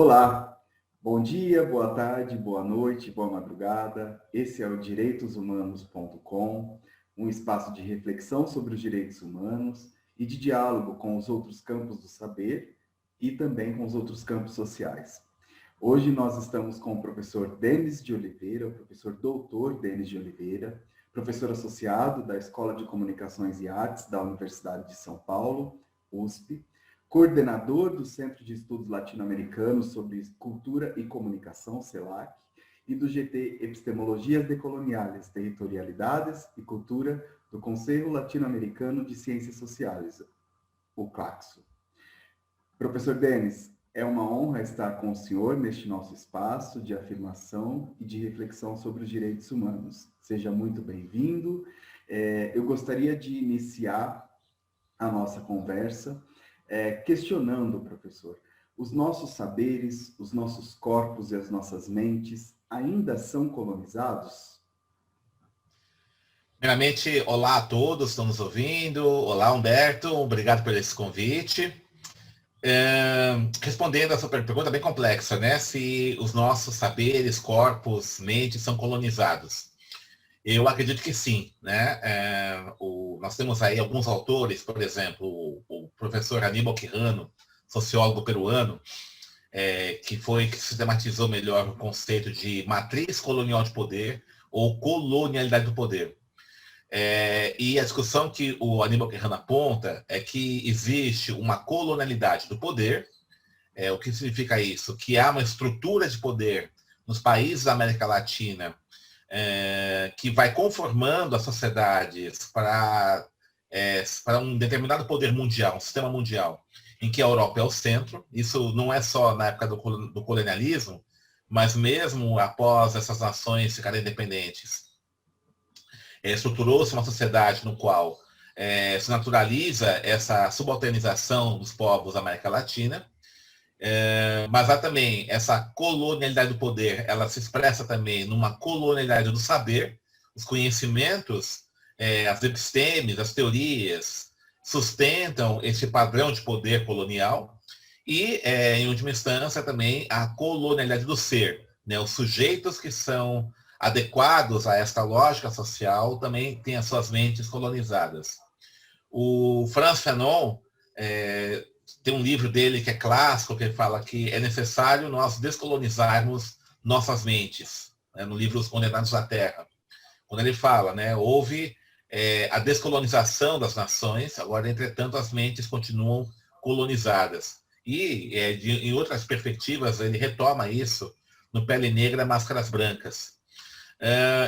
Olá, bom dia, boa tarde, boa noite, boa madrugada. Esse é o direitoshumanos.com, um espaço de reflexão sobre os direitos humanos e de diálogo com os outros campos do saber e também com os outros campos sociais. Hoje nós estamos com o professor Denis de Oliveira, o professor doutor Denis de Oliveira, professor associado da Escola de Comunicações e Artes da Universidade de São Paulo, USP, coordenador do Centro de Estudos Latino-Americanos sobre Cultura e Comunicação, CELAC, e do GT Epistemologias Decoloniales, Territorialidades e Cultura do Conselho Latino-Americano de Ciências Sociais, o CLACSO. Professor Denis, é uma honra estar com o senhor neste nosso espaço de afirmação e de reflexão sobre os direitos humanos. Seja muito bem-vindo. Eu gostaria de iniciar a nossa conversa questionando, professor, os nossos saberes, os nossos corpos e as nossas mentes ainda são colonizados? Primeiramente, olá a todos que estão nos ouvindo. Olá, Humberto, obrigado por esse convite. Respondendo a sua pergunta bem complexa, né? Se os nossos saberes, corpos, mentes são colonizados. Eu acredito que sim, né? Nós temos aí alguns autores, por exemplo, o professor Aníbal Quijano, sociólogo peruano, que sistematizou melhor o conceito de matriz colonial de poder ou colonialidade do poder. E a discussão que o Aníbal Quijano aponta é que existe uma colonialidade do poder. O que significa isso? Que há uma estrutura de poder nos países da América Latina que vai conformando as sociedades para um determinado poder mundial, um sistema mundial, em que a Europa é o centro. Isso não é só na época do colonialismo, mas mesmo após essas nações ficarem independentes. Estruturou-se uma sociedade no qual se naturaliza essa subalternização dos povos da América Latina, mas há também essa colonialidade do poder, ela se expressa também numa colonialidade do saber. Os conhecimentos, as epistemes, as teorias, sustentam esse padrão de poder colonial e, em última instância, também a colonialidade do ser, né? Os sujeitos que são adequados a esta lógica social também têm as suas mentes colonizadas. O Frantz Fanon tem um livro dele que é clássico, que ele fala que é necessário nós descolonizarmos nossas mentes, né, no livro Os Condenados à Terra. Quando ele fala, né, houve a descolonização das nações, agora, entretanto, as mentes continuam colonizadas. E, em outras perspectivas, ele retoma isso no Pele Negra, Máscaras Brancas.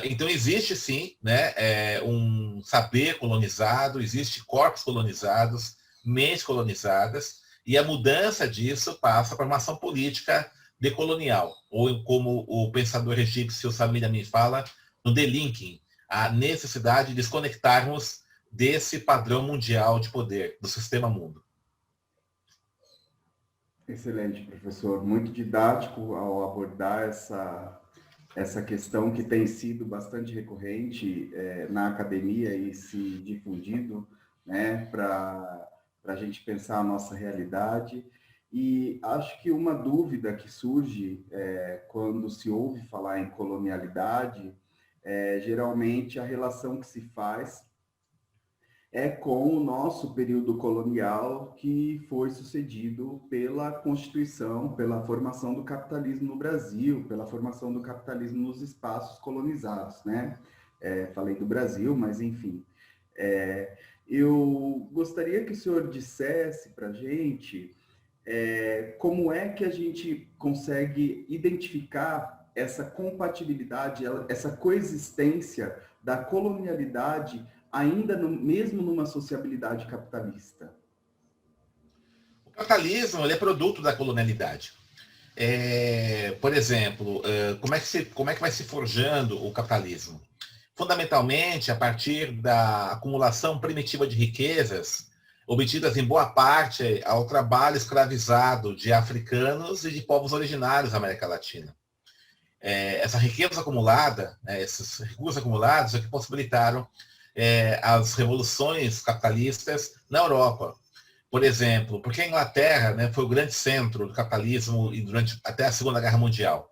Então, existe, sim, né, um saber colonizado, existe corpos colonizados, mentes colonizadas, e a mudança disso passa por uma ação política decolonial, ou como o pensador egípcio Samir Amin fala, no delinking, a necessidade de desconectarmos desse padrão mundial de poder, do sistema mundo. Excelente, professor. Muito didático ao abordar essa questão que tem sido bastante recorrente na academia e se difundido, né, para a gente pensar a nossa realidade. E acho que uma dúvida que surge quando se ouve falar em colonialidade geralmente a relação que se faz com o nosso período colonial, que foi sucedido pela Constituição, pela formação do capitalismo no Brasil, pela formação do capitalismo nos espaços colonizados, né? Falei do Brasil, mas enfim. Eu gostaria que o senhor dissesse para a gente como é que a gente consegue identificar essa compatibilidade, essa coexistência da colonialidade ainda mesmo numa sociabilidade capitalista. O capitalismo, ele é produto da colonialidade. Por exemplo, como é que vai se forjando o capitalismo? Fundamentalmente, a partir da acumulação primitiva de riquezas, obtidas em boa parte ao trabalho escravizado de africanos e de povos originários da América Latina. Essa riqueza acumulada, esses recursos acumulados, é que possibilitaram as revoluções capitalistas na Europa. Por exemplo, porque a Inglaterra, né, foi o grande centro do capitalismo e durante até a Segunda Guerra Mundial.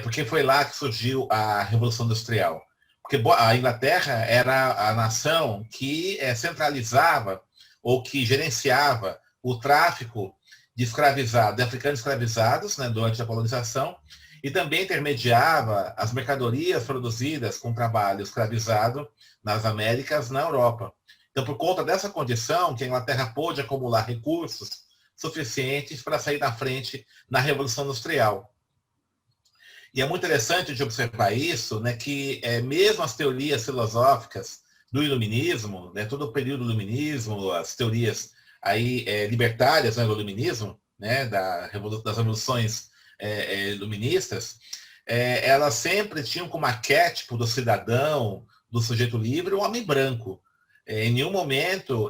Porque foi lá que surgiu a Revolução Industrial. Porque a Inglaterra era a nação que centralizava ou que gerenciava o tráfico de escravizados, de africanos escravizados, né, durante a colonização, e também intermediava as mercadorias produzidas com trabalho escravizado nas Américas, na Europa. Então, por conta dessa condição, que a Inglaterra pôde acumular recursos suficientes para sair na frente na Revolução Industrial. E é muito interessante de observar isso, né, que mesmo as teorias filosóficas do iluminismo, né, todo o período do iluminismo, as teorias aí, libertárias, né, do iluminismo, né, das revoluções iluministas, elas sempre tinham como arquétipo do cidadão, do sujeito livre, o homem branco. Em nenhum momento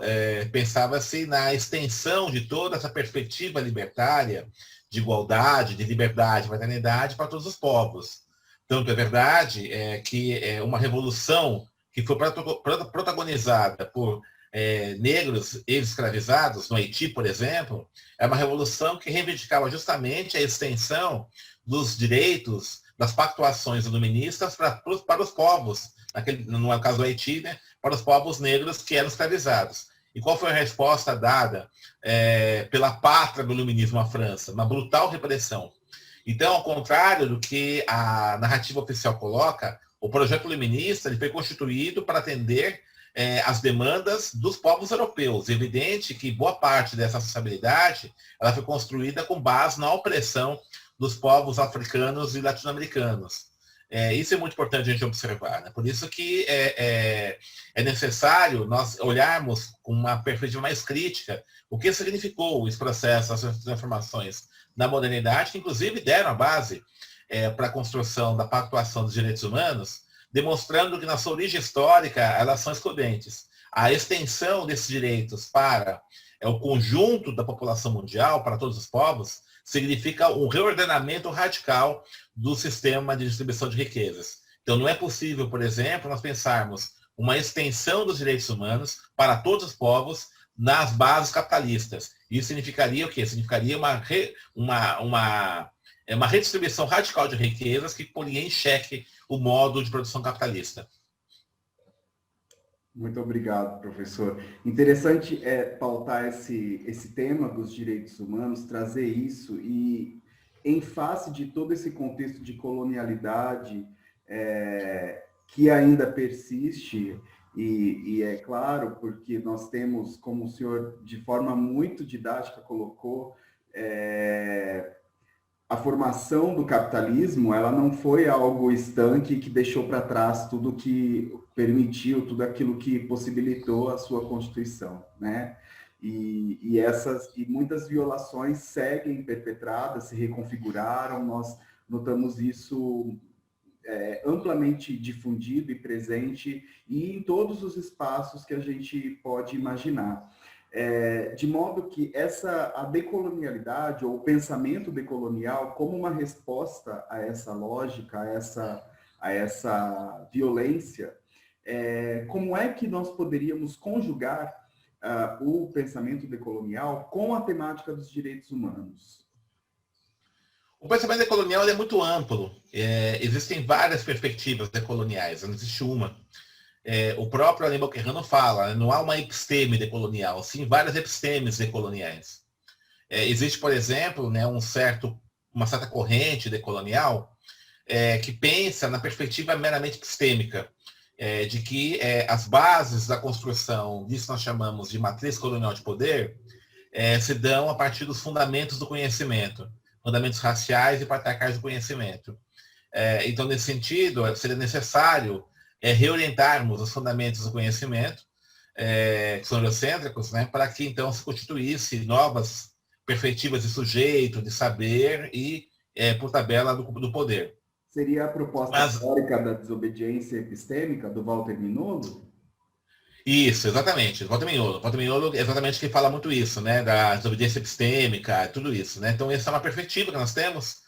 pensava-se na extensão de toda essa perspectiva libertária, de igualdade, de liberdade, fraternidade para todos os povos. Tanto é verdade que uma revolução que foi protagonizada por negros ex-escravizados, no Haiti, por exemplo, é uma revolução que reivindicava justamente a extensão dos direitos, das pactuações iluministas para os povos, no caso do Haiti, né, para os povos negros que eram escravizados. E qual foi a resposta dada pela pátria do iluminismo à França? Uma brutal repressão. Então, ao contrário do que a narrativa oficial coloca, o projeto iluminista ele foi constituído para atender as demandas dos povos europeus. É evidente que boa parte dessa sociabilidade ela foi construída com base na opressão dos povos africanos e latino-americanos. Isso é muito importante a gente observar. Né? Por isso que é necessário nós olharmos com uma perspectiva mais crítica o que significou esse processo, essas transformações na modernidade, que inclusive deram a base para a construção da pactuação dos direitos humanos, demonstrando que na sua origem histórica elas são excludentes. A extensão desses direitos para o conjunto da população mundial, para todos os povos, significa um reordenamento radical do sistema de distribuição de riquezas. Então, não é possível, por exemplo, nós pensarmos uma extensão dos direitos humanos para todos os povos nas bases capitalistas. Isso significaria o quê? Significaria uma redistribuição radical de riquezas que poria em xeque o modo de produção capitalista. Muito obrigado, professor. Interessante pautar esse tema dos direitos humanos, trazer isso e, em face de todo esse contexto de colonialidade que ainda persiste, e é claro, porque nós temos, como o senhor de forma muito didática colocou, a formação do capitalismo, ela não foi algo estanque que deixou para trás tudo que permitiu, tudo aquilo que possibilitou a sua constituição, né? E muitas violações seguem perpetradas, se reconfiguraram, nós notamos isso amplamente difundido e presente e em todos os espaços que a gente pode imaginar. De modo que a decolonialidade ou o pensamento decolonial como uma resposta a essa lógica, a essa violência, como é que nós poderíamos conjugar o pensamento decolonial com a temática dos direitos humanos? O pensamento decolonial é muito amplo. Existem várias perspectivas decoloniais, não existe uma. O próprio Aníbal Quijano fala, né, não há uma episteme decolonial, sim várias epistemes decoloniais. Existe, por exemplo, né, uma certa corrente decolonial que pensa na perspectiva meramente epistêmica, de que as bases da construção disso nós chamamos de matriz colonial de poder se dão a partir dos fundamentos do conhecimento, fundamentos raciais e patriarcais do conhecimento. Então, nesse sentido, seria necessário reorientarmos os fundamentos do conhecimento, que são eurocêntricos, né, para que então se constituísse novas perspectivas de sujeito, de saber e, por tabela, do poder. Seria a proposta teórica da desobediência epistêmica do Walter Mignolo? Isso, exatamente. Walter Mignolo exatamente que fala muito isso, né, da desobediência epistêmica, tudo isso, né. Então, essa é uma perspectiva que nós temos.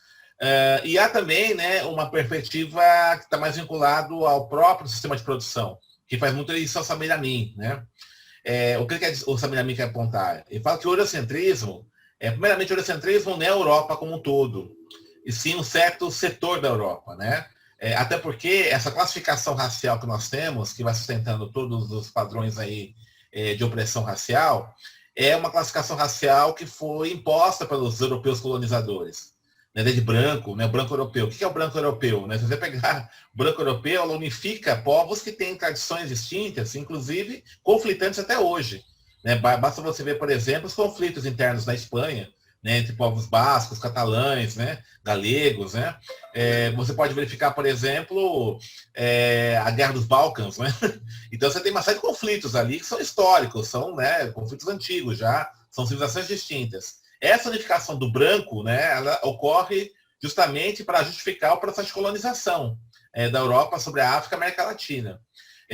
E há também, né, uma perspectiva que está mais vinculado ao próprio sistema de produção, que faz muito isso ao Samir Amin, né? o que o Samir Amin quer apontar? Ele fala que o eurocentrismo, primeiramente, o eurocentrismo não é a Europa como um todo, e sim um certo setor da Europa, né? Até porque essa classificação racial que nós temos, que vai sustentando todos os padrões aí de opressão racial, é uma classificação racial que foi imposta pelos europeus colonizadores, né, desde branco, né, o branco europeu. O que é o branco europeu? Né? Se você pegar o branco europeu, ela unifica povos que têm tradições distintas, inclusive conflitantes até hoje. Né? Basta você ver, por exemplo, os conflitos internos na Espanha, né, entre povos bascos, catalães, né, galegos. Né? Você pode verificar, por exemplo, a Guerra dos Balcãs. Né? Então você tem uma série de conflitos ali que são históricos, são, né, conflitos antigos já, são civilizações distintas. Essa unificação do branco, né, ela ocorre justamente para justificar o processo de colonização da Europa sobre a África e a América Latina.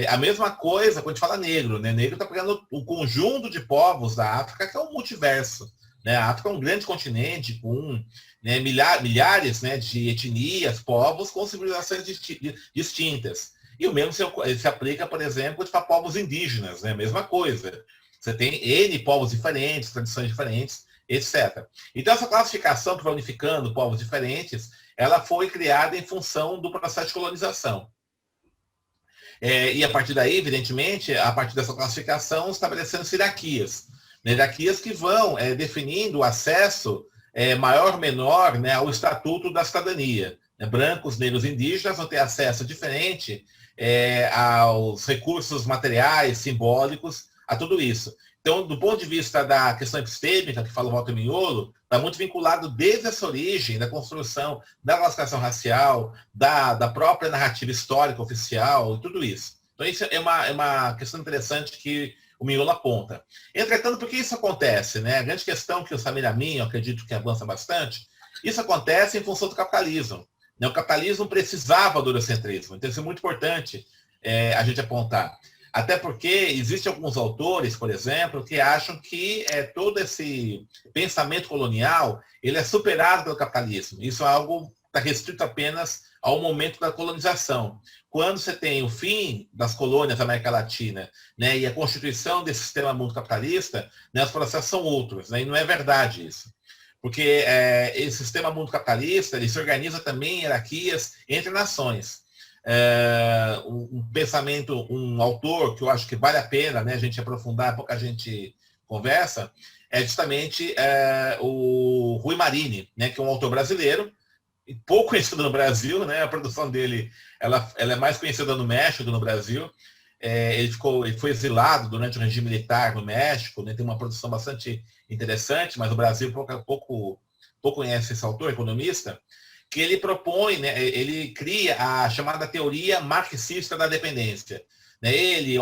A mesma coisa quando a gente fala negro, né? Negro está pegando o conjunto de povos da África, que é um multiverso. Né? A África é um grande continente com, né, milhares, né, de etnias, povos com civilizações distintas. E o mesmo se aplica, por exemplo, para povos indígenas, né? Mesma coisa. Você tem N povos diferentes, tradições diferentes, etc. Então, essa classificação que vai unificando povos diferentes, ela foi criada em função do processo de colonização. E a partir daí, evidentemente, a partir dessa classificação, estabelecendo hierarquias. Hierarquias que vão definindo o acesso maior ou menor, né, ao estatuto da cidadania. Brancos, negros, indígenas vão ter acesso diferente aos recursos materiais, simbólicos, a tudo isso. Então, do ponto de vista da questão epistêmica, que fala o Walter Mignolo, está muito vinculado desde essa origem da construção da classificação racial, da própria narrativa histórica oficial, e tudo isso. Então, isso é uma questão interessante que o Mignolo aponta. Entretanto, por que isso acontece? Né? A grande questão que o Samir Amin, eu acredito que avança bastante, isso acontece em função do capitalismo. Né? O capitalismo precisava do eurocentrismo, então isso é muito importante a gente apontar. Até porque existem alguns autores, por exemplo, que acham que todo esse pensamento colonial ele é superado pelo capitalismo. Isso é algo que está restrito apenas ao momento da colonização. Quando você tem o fim das colônias da América Latina, né, e a constituição desse sistema mundo capitalista, né, os processos são outros. Né, e não é verdade isso. Porque esse sistema mundo capitalista ele se organiza também em hierarquias entre nações. Um pensamento, um autor que eu acho que vale a pena, né, a gente aprofundar, pouca gente conversa, é justamente o Rui Marini, né, que é um autor brasileiro, pouco conhecido no Brasil, né, a produção dele ela é mais conhecida no México do que no Brasil. Ele foi exilado durante o regime militar no México, né, tem uma produção bastante interessante, mas o Brasil pouco conhece esse autor, economista, que ele propõe, né, ele cria a chamada teoria marxista da dependência. Né, ele,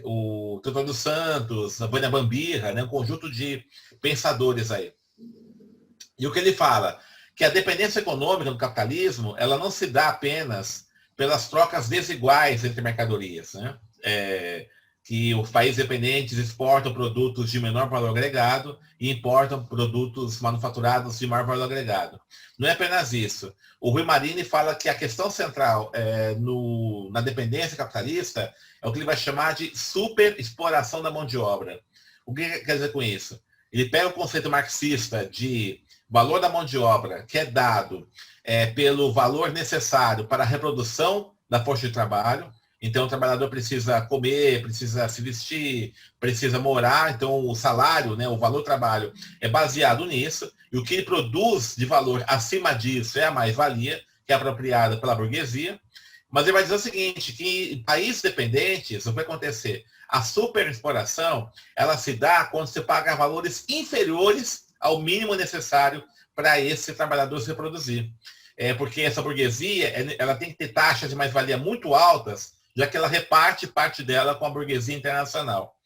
o Teodoro dos Santos, a Vânia Bambirra, né, um conjunto de pensadores aí. E o que ele fala? Que a dependência econômica do capitalismo ela não se dá apenas pelas trocas desiguais entre mercadorias. Né? Que os países dependentes exportam produtos de menor valor agregado e importam produtos manufaturados de maior valor agregado. Não é apenas isso. O Rui Marini fala que a questão central na dependência capitalista é o que ele vai chamar de superexploração da mão de obra. O que quer dizer com isso? Ele pega o conceito marxista de valor da mão de obra, que é dado pelo valor necessário para a reprodução da força de trabalho. Então, o trabalhador precisa comer, precisa se vestir, precisa morar. Então, o salário, né, o valor do trabalho é baseado nisso. E o que ele produz de valor acima disso é a mais-valia, que é apropriada pela burguesia. Mas ele vai dizer o seguinte, que em países dependentes, o que vai acontecer? A superexploração, ela se dá quando você paga valores inferiores ao mínimo necessário para esse trabalhador se reproduzir. Porque essa burguesia ela tem que ter taxas de mais-valia muito altas, já que ela reparte parte dela com a burguesia internacional.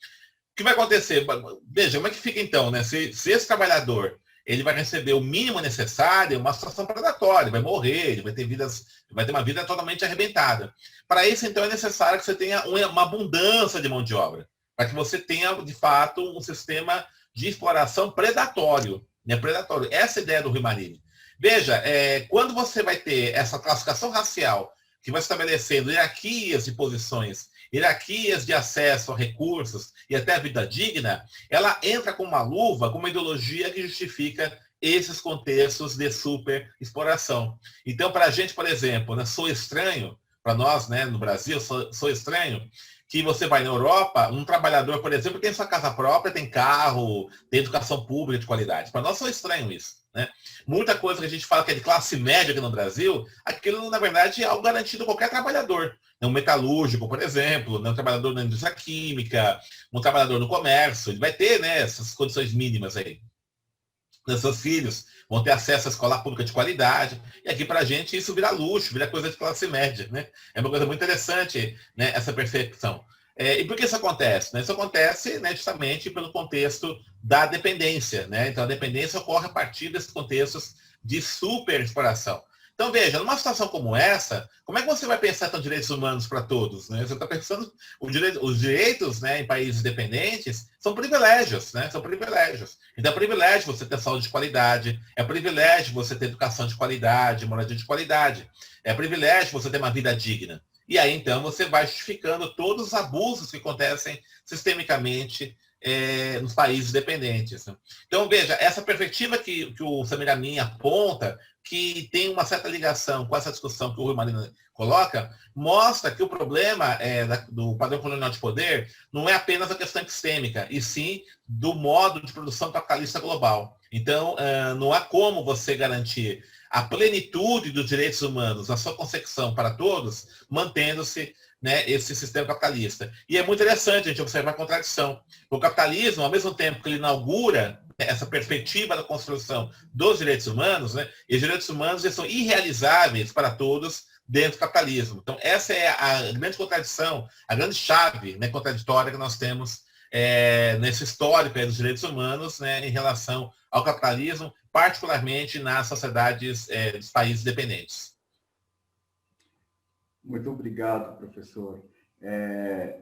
O que vai acontecer? Veja, como é que fica então? Né? Se esse trabalhador ele vai receber o mínimo necessário, é uma situação predatória, vai morrer, ele vai ter uma vida totalmente arrebentada. Para isso, então, é necessário que você tenha uma abundância de mão de obra, para que você tenha, de fato, um sistema de exploração predatório. Né? Predatório. Essa é a ideia do Rui Marini. Veja, quando você vai ter essa classificação racial, que vai estabelecendo hierarquias de posições hierarquias de acesso a recursos e até a vida digna, ela entra com uma luva, com uma ideologia que justifica esses contextos de superexploração. Então, para a gente, por exemplo, né, sou estranho, para nós, né, no Brasil, sou estranho, que você vai na Europa, um trabalhador, por exemplo, tem sua casa própria, tem carro, tem educação pública de qualidade. Para nós, sou estranho isso. Né? Muita coisa que a gente fala que é de classe média aqui no Brasil, aquilo, na verdade, é algo garantido a qualquer trabalhador. Um metalúrgico, por exemplo, um trabalhador na indústria química, um trabalhador no comércio, ele vai ter, né, essas condições mínimas aí. Os seus filhos vão ter acesso à escola pública de qualidade. E aqui, para a gente, isso vira luxo, vira coisa de classe média. Né? É uma coisa muito interessante, né, essa percepção. E por que isso acontece? Né? Isso acontece, né, justamente pelo contexto da dependência. Né? Então, a dependência ocorre a partir desses contextos de superexploração. Então, veja, numa situação como essa, como é que você vai pensar em direitos humanos para todos? Né? Você está pensando, os direitos, né, em países dependentes são privilégios, né? São privilégios. Então, é privilégio você ter saúde de qualidade, é privilégio você ter educação de qualidade, moradia de qualidade, é privilégio você ter uma vida digna. E aí, então, você vai justificando todos os abusos que acontecem sistemicamente nos países dependentes. Então, veja, essa perspectiva que o Samir Amin aponta, que tem uma certa ligação com essa discussão que o Rui Marino coloca, mostra que o problema do padrão colonial de poder não é apenas a questão epistêmica, e sim do modo de produção capitalista global. Então, não há como você garantir a plenitude dos direitos humanos, a sua concepção para todos, mantendo-se, né, esse sistema capitalista. E é muito interessante a gente observar a contradição. O capitalismo, ao mesmo tempo que ele inaugura essa perspectiva da construção dos direitos humanos, né, e os direitos humanos eles são irrealizáveis para todos dentro do capitalismo. Então, essa é a grande contradição, a grande chave, né, contraditória que nós temos nesse histórico dos direitos humanos, né, em relação ao capitalismo, particularmente nas sociedades dos países dependentes. Muito obrigado, professor.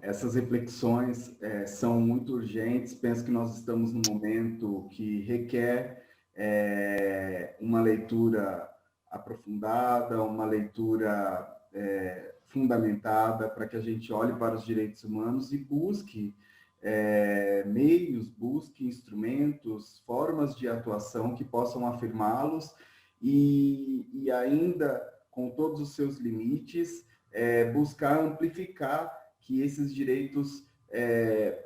Essas reflexões são muito urgentes. Penso que nós estamos num momento que requer uma leitura aprofundada, uma leitura fundamentada para que a gente olhe para os direitos humanos e busque meios, busque instrumentos, formas de atuação que possam afirmá-los e ainda, com todos os seus limites, buscar amplificar que esses direitos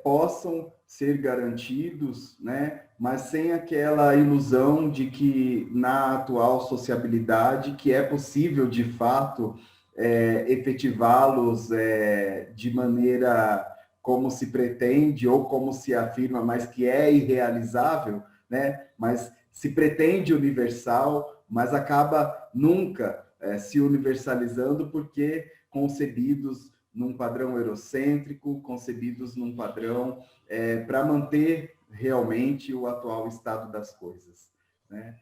possam ser garantidos, né? Mas sem aquela ilusão de que na atual sociabilidade que é possível, de fato, efetivá-los de maneira como se pretende ou como se afirma, mas que é irrealizável, né? Mas se pretende universal, mas acaba nunca se universalizando porque concebidos num padrão eurocêntrico, concebidos num padrão para manter realmente o atual estado das coisas. Né?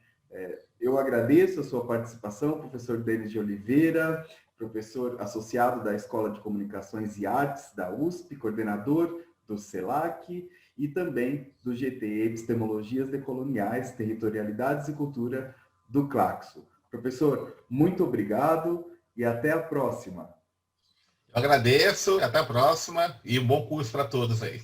Eu agradeço a sua participação, professor Denis de Oliveira, professor associado da Escola de Comunicações e Artes da USP, coordenador do CELAC e também do GT Epistemologias Decoloniais, Territorialidades e Cultura do Claxo. Professor, muito obrigado e até a próxima. Eu agradeço, até a próxima e um bom curso para todos aí.